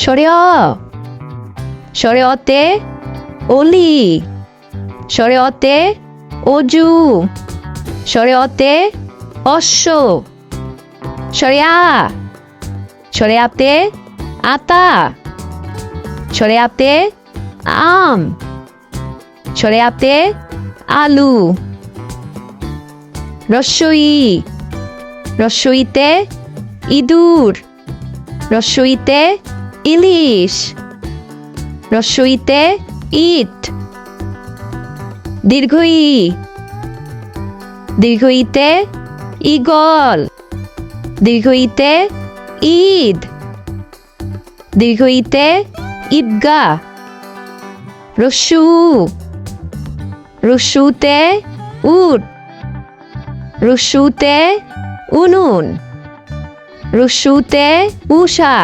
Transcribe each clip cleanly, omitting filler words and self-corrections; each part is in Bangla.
স্বরে অ স্বরে অতে অলি স্বরে অতে অজু স্বরে অতে অশ্ব স্বরে আ স্বরে আতে আতা স্বরে আতে আম স্বরে আতে আলু রস্বই রস্বইতে ইঁদুর রস্বইতে ইলিশ রস্বইতে ইট দীর্ঘই দীর্ঘইতে ঈগল দীর্ঘইতে ঈদ দীর্ঘইতে ঈদগাহ রস্যু রস্যুতে উট রস্যুতে উনুন রস্যুতে উষা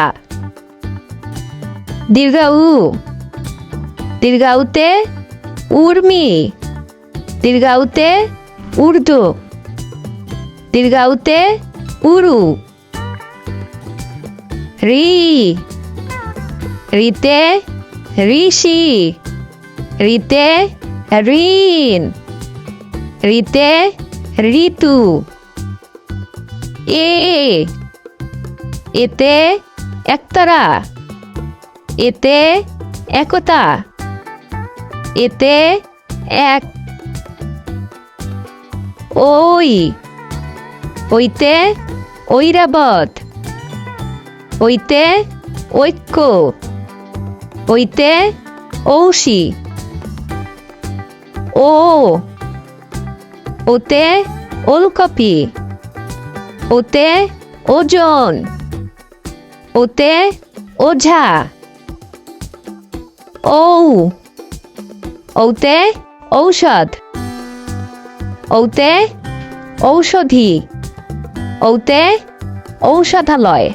দীর্ঘউ দীর্ঘাউতে উর্মি দীর্ঘাউতে উর্দু দীর্ঘাউতে উরু রি রিতে ঋষি রিতে ঋণ রিতে ঋতু এতে একতারা এতে একতা এতে এক ওইতে ঐরাবত ওইতে ঐক্য ওইতে ঔষি ওতে ওলকপি ওতে ওজন ওতে ওঝা ওতে ঔষধ ওতে ঔষধি ওতে ঔষধালয়